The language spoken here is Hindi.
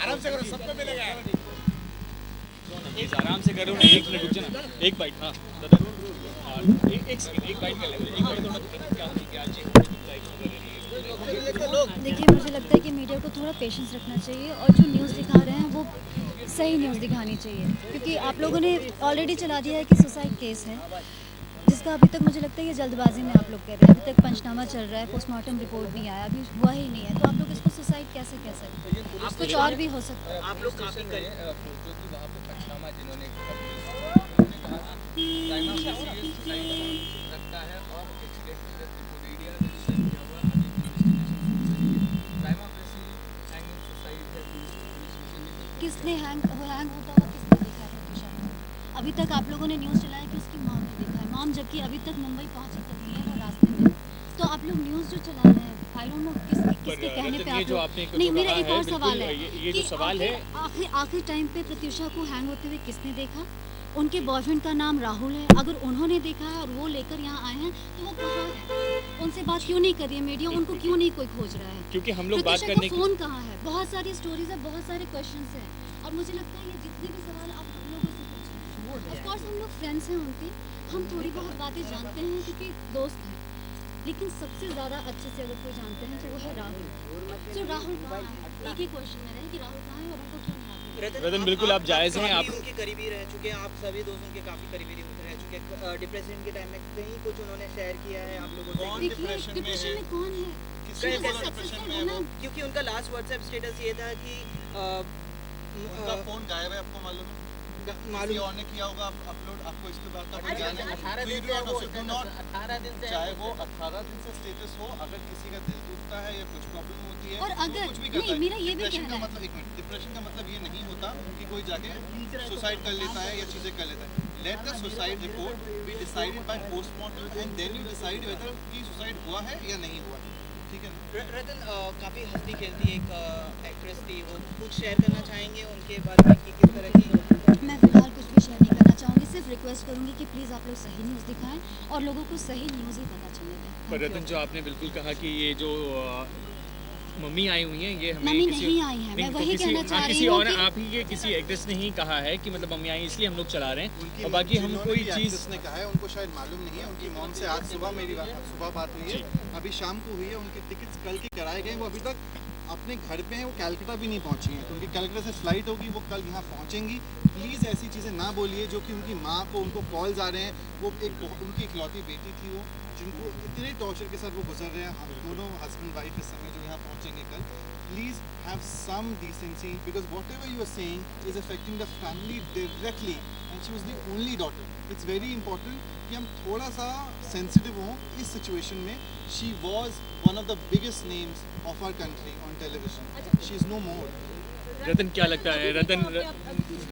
आराम से करो, सबको मिलेगा। आराम से करो ना, एक मिनट रुक जाना, एक बाइट। हाँ दादा, एक सेकंड, एक बाइट कर ले, एक बाइट थोड़ा क्या देखिए, मुझे लगता है कि मीडिया को थोड़ा पेशेंस रखना चाहिए और जो न्यूज़ दिखा रहे हैं वो सही न्यूज़ दिखानी चाहिए, क्योंकि आप लोगों ने ऑलरेडी चला दिया है कि सुसाइड केस है, जिसका अभी तक मुझे लगता है ये जल्दबाजी में आप लोग कह रहे हैं। अभी तक पंचनामा चल रहा है, पोस्टमार्टम रिपोर्ट नहीं आया, अभी हुआ ही नहीं है, तो आप लोग इसको सुसाइड कैसे कह सकते हैं? कुछ और भी हो सकता है। आप लोग काफी जो कि वहाँ पे पंचनामा जिन्होंने लगता है और किसने हैंग होता हुआ किसने देखा है प्रत्युषा को? अभी तक आप लोगों ने न्यूज़ चलाया कि उसकी मॉम ने देखा है, मॉम जबकि अभी तक मुंबई पहुंची तक नहीं है, वो रास्ते में। तो आप लोग न्यूज़ जो चला रहे हैं, आई डोंट नो किसके कहने पे आप लोग। नहीं, मेरा एक और सवाल है ये जो सवाल है, आखिर टाइम पे प्रत्युषा को हैंग होते हुए किसने देखा? उनके बॉयफ्रेंड का नाम राहुल है, अगर उन्होंने देखा है और वो लेकर यहाँ आए हैं तो वो कहाँ है? उनसे बात क्यों नहीं कर रही है मीडिया? उनको क्यों नहीं कोई खोज रहा है? क्योंकि हम लोग बात प्रत्युषा करने का की फोन कहाँ है? बहुत सारी स्टोरीज है, बहुत सारे क्वेश्चंस हैं, और मुझे लगता है ये जितने भी सवाल आप हम लोगों से पूछ रहे हैं, ऑफ कोर्स हम लोग फ्रेंड्स हैं उनके, हम थोड़ी बहुत बातें जानते हैं क्योंकि दोस्त हैं, लेकिन सबसे ज़्यादा अच्छे से अगर कोई जानते हैं तो वो है राहुल। तो राहुल कहाँ है? एक ही क्वेश्चन है कि राहुल कहाँ है और उनको क्यों नहीं आते? रतन, बिल्कुल आप जायज़ हैं, आप उनके करीबी रह चुके हैं, आप सभी दोस्त उनके काफी करीबी रह चुके हैं। डिप्रेशन के टाइम में कहीं कुछ उन्होंने शेयर किया है आप लोगों से? देखिए, डिप्रेशन में कौन है? सक्सेसफुल है ना? क्योंकि उनका लास्ट व्हाट्सएप स्टेटस ये था कि उनका फोन गायब है, आपको मालूम है? किसी और ने किया होगा अपलोड, आपको इसके बाद का ज्ञान है? 18 दिन से चाहे वो 18 दिन से स्टेटस हो, अगर किसी का दिल टूटता है या कुछ प्रॉब्लम होती है और तो अगर कुछ भी नहीं, करता है। मेरा ये भी डिप्रेशन कहना का है, मतलब, एक मिनट, डिप्रेशन का मतलब ये नहीं होता कि कोई जाके सुसाइड कर लेता है या चीजें कर लेता है। Let the suicide report be decided by postmortem and then you decide whether कि सुसाइड हुआ है या नहीं हुआ, ठीक है ना? रतन काफी हंसती खेलती एक एक्ट्रेस थी, वो कुछ शेयर करना चाहेंगे उनके बारे में कि किस तरह की? मैं फिलहाल कुछ भी शेयर नहीं करना चाहूँगी, सिर्फ रिक्वेस्ट करूँगी कि प्लीज़ आप लोग सही न्यूज़ दिखाएं और लोगों को सही न्यूज़ ही पता चले। पर रतन, जो आपने बिल्कुल कहा कि ये जो मम्मी आई हुई हैं, ये हमें मम्मी किसी नहीं आई हैं, मैं नहीं, तो वही किसी, कहना चाह रही किसी हूँ और कि आप ही के किसी एक्ट्रेस ने ही कहा है कि मतलब मम्मी आई इसलिए हम लोग चला रहे हैं, उनकी और बाकी हम जिन्होंने कोई भी चीज़ एक्ट्रेस ने कहा है, उनको शायद मालूम नहीं है। उनकी मॉम से आज सुबह मेरी सुबह बात हुई है, अभी शाम को हुई है। उनके टिकट्स कल के कराए गए, वो अभी तक अपने घर पे हैं, वो कैलकाटा भी नहीं पहुंची हैं। तो उनकी कैलकाटा से फ्लाइट होगी, वो कल यहाँ पहुंचेंगी। प्लीज़ ऐसी चीज़ें ना बोलिए जो कि उनकी माँ को, उनको कॉल्स आ रहे हैं। वो उनकी इकलौती बेटी थी, वो जिनको इतने टॉर्चर के साथ वो गुजर रहे हैं। हम दोनों हस्बैंड वाइफ इस समय जो यहाँ पहुँचेंगे कल, please have some decency, because whatever you are saying is affecting the family directly, and she was the only daughter. It's very important कि हम थोड़ा सा sensitive हों इस situation में. She was one of the biggest names of our country on television. She is no more. रतन क्या लगता है? रतन